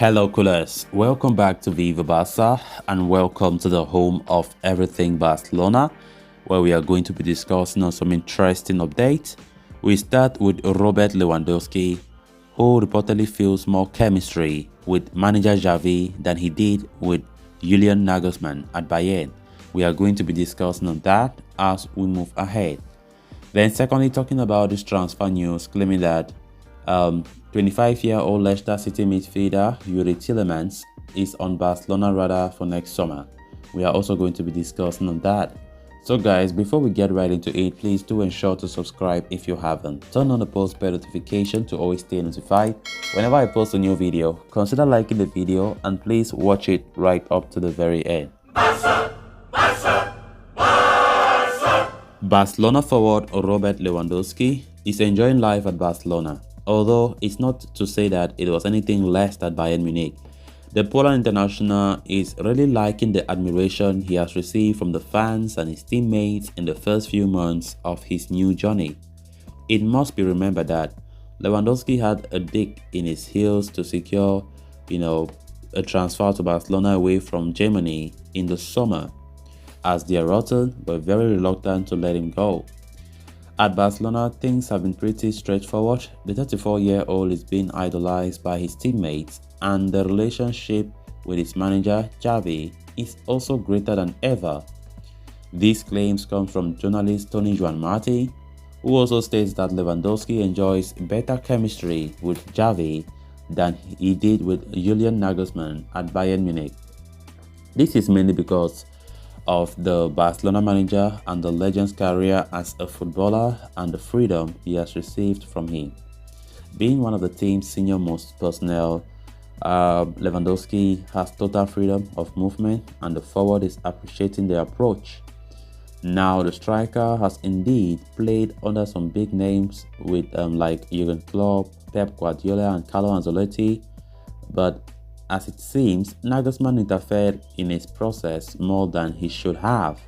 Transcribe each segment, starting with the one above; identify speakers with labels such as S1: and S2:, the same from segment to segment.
S1: Hello, coolers. Welcome back to Viva Barca and welcome to the home of everything Barcelona, where we are going to be discussing on some interesting updates. We start with Robert Lewandowski, who reportedly feels more chemistry with manager Xavi than he did with Julian Nagelsmann at Bayern. We are going to be discussing on that as we move ahead. Then secondly, talking about this transfer news, claiming that 25-year-old Leicester City midfielder Yuri Tielemans is on Barcelona radar for next summer. We are also going to be discussing on that. So guys, before we get right into it, please do ensure to subscribe if you haven't. Turn on the post bell notification to always stay notified whenever I post a new video. Consider liking the video and please watch it right up to the very end. Barcelona forward Robert Lewandowski is enjoying life at Barcelona, although it's not to say that it was anything less at Bayern Munich. The Poland international is really liking the admiration he has received from the fans and his teammates in the first few months of his new journey. It must be remembered that Lewandowski had a dig in his heels to secure, a transfer to Barcelona away from Germany in the summer, as the Rotten were very reluctant to let him go. At Barcelona, things have been pretty straightforward. The 34-year-old is being idolized by his teammates, and the relationship with his manager, Xavi, is also greater than ever. These claims come from journalist Tony Joan Marti, who also states that Lewandowski enjoys better chemistry with Xavi than he did with Julian Nagelsmann at Bayern Munich. This is mainly because of the Barcelona manager and the legend's career as a footballer and the freedom he has received from him. Being one of the team's senior-most personnel, Lewandowski has total freedom of movement and the forward is appreciating the approach. Now the striker has indeed played under some big names with like Jurgen Klopp, Pep Guardiola and Carlo Ancelotti, but as it seems, Nagelsmann interfered in his process more than he should have.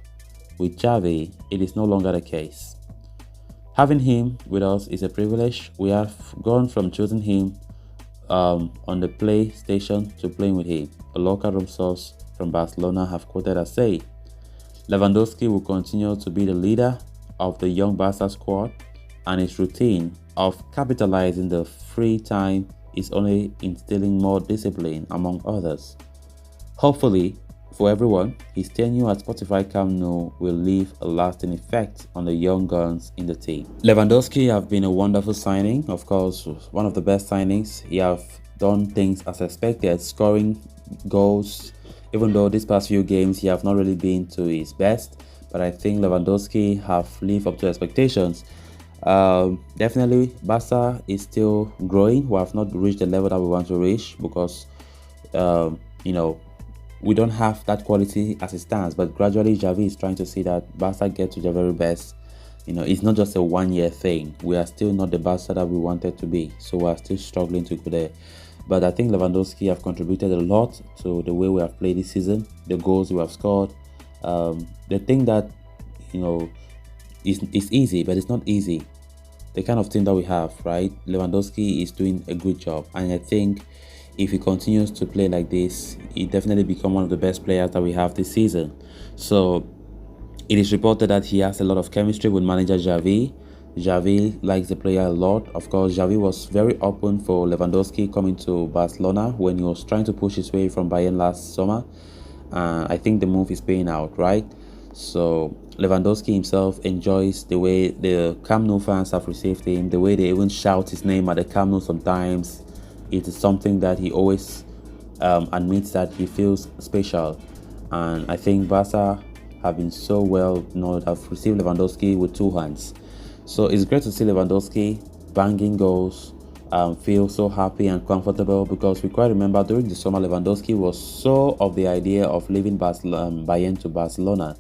S1: With Xavi, it is no longer the case. Having him with us is a privilege. We have gone from choosing him on the PlayStation to playing with him. A locker room source from Barcelona have quoted as saying, Lewandowski will continue to be the leader of the young Barca squad, and his routine of capitalizing the free time is only instilling more discipline among others. Hopefully, for everyone, his tenure at Spotify Camp Nou will leave a lasting effect on the young guns in the team. Lewandowski have been a wonderful signing, of course, one of the best signings. He have done things as expected, scoring goals, even though these past few games he have not really been to his best, but I think Lewandowski have lived up to expectations. Definitely Barca is still growing. We have not reached the level that we want to reach because we don't have that quality as it stands, but gradually Xavi is trying to see that Barca get to the very best. It's not just a one-year thing. We are still not the Barca that we wanted to be, so we are still struggling to go there. But I think Lewandowski have contributed a lot to the way we have played this season, the goals we have scored. The thing that it's easy, but it's not easy. The kind of team that we have, right? Lewandowski is doing a good job, and I think if he continues to play like this, he definitely become one of the best players that we have this season. So it is reported that he has a lot of chemistry with manager Xavi. Xavi likes the player a lot. Of course, Xavi was very open for Lewandowski coming to Barcelona when he was trying to push his way from Bayern last summer. I think the move is paying out, right? So Lewandowski himself enjoys the way the Camp Nou fans have received him, the way they even shout his name at the Camp Nou sometimes. It is something that he always admits that he feels special. And I think Barca have been so well have received Lewandowski with two hands. So it's great to see Lewandowski banging goals, feel so happy and comfortable, because we quite remember during the summer Lewandowski was so of the idea of leaving Bayern to Barcelona.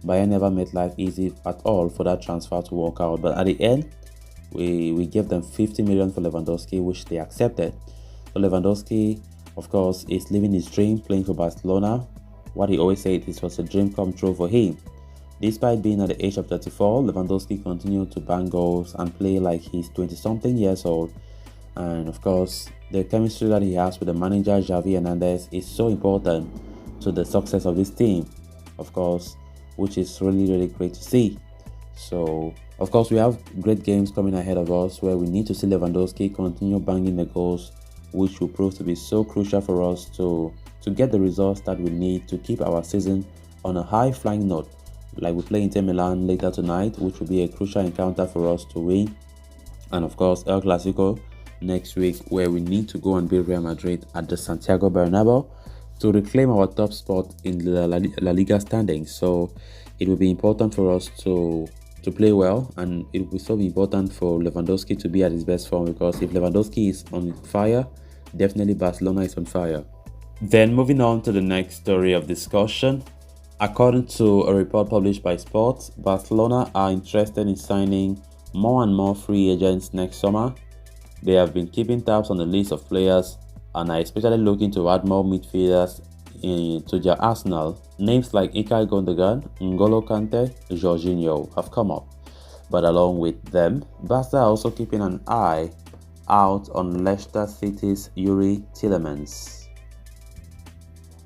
S1: Bayern never made life easy at all for that transfer to work out, but at the end we gave them 50 million for Lewandowski, which they accepted. So Lewandowski, of course, is living his dream playing for Barcelona. What he always said, this was a dream come true for him. Despite being at the age of 34, Lewandowski continued to bang goals and play like he's 20-something years old. And of course, the chemistry that he has with the manager Xavi Hernandez is so important to the success of this team, of course, which is really great to see. So, of course, we have great games coming ahead of us where we need to see Lewandowski continue banging the goals, which will prove to be so crucial for us to get the results that we need to keep our season on a high-flying note. Like we play Inter Milan later tonight, which will be a crucial encounter for us to win. And of course, El Clasico next week, where we need to go and beat Real Madrid at the Santiago Bernabeu to reclaim our top spot in the La Liga standings. So it will be important for us to play well, and it will so be important for Lewandowski to be at his best form, because if Lewandowski is on fire, definitely Barcelona is on fire. Then moving on to the next story of discussion. According to a report published by Sports, Barcelona are interested in signing more and more free agents next summer. They have been keeping tabs on the list of players and are especially looking to add more midfielders to their arsenal. Names like Ilkay Gundogan, N'Golo Kante, Jorginho have come up. But along with them, Barca are also keeping an eye out on Leicester City's Yuri Tielemans.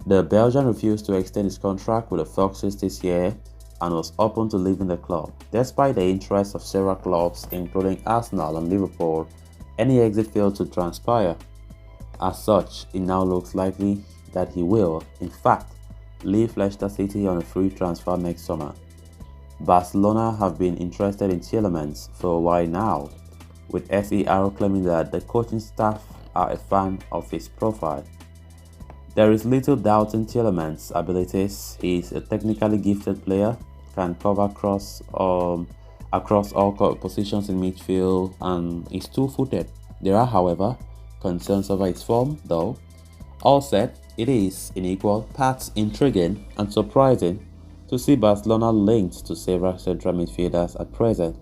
S1: The Belgian refused to extend his contract with the Foxes this year and was open to leaving the club. Despite the interest of several clubs, including Arsenal and Liverpool, any exit failed to transpire. As such, it now looks likely that he will, in fact, leave Leicester City on a free transfer next summer. Barcelona have been interested in Tielemans for a while now, with SER claiming that the coaching staff are a fan of his profile. There is little doubt in Tielemans' abilities. He is a technically gifted player, can cover across all positions in midfield, and is two-footed. There are, however, concerns over his form, though. All said, it is in equal parts intriguing and surprising to see Barcelona linked to several central midfielders at present.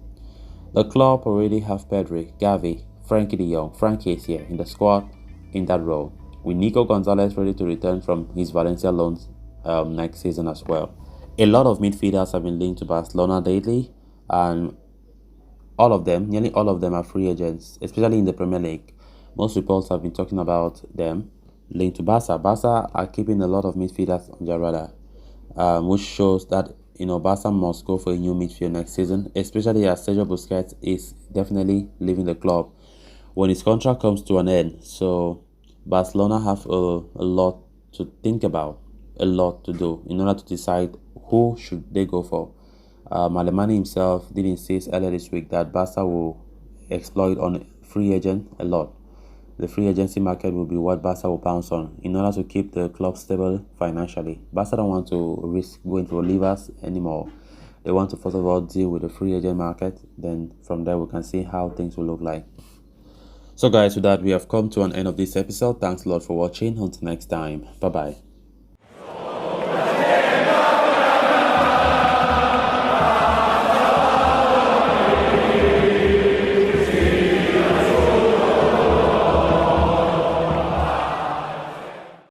S1: The club already have Pedri, Xavi, Frankie de Jong, Frankie is here in the squad in that role, with Nico Gonzalez ready to return from his Valencia loans next season as well. A lot of midfielders have been linked to Barcelona lately, and nearly all of them are free agents, especially in the Premier League. Most reports have been talking about them linked to Barca. Barca are keeping a lot of midfielders on their radar, which shows that Barca must go for a new midfield next season, especially as Sergio Busquets is definitely leaving the club when his contract comes to an end. So Barcelona have a lot to think about, a lot to do in order to decide who should they go for. Alemany himself did insist earlier this week that Barca will exploit on free agent a lot. The free agency market will be what Barca will pounce on in order to keep the club stable financially. Barca don't want to risk going to Olivas anymore. They want to first of all deal with the free agent market. Then from there we can see how things will look like. So guys, with that we have come to an end of this episode. Thanks a lot for watching. Until next time. Bye bye.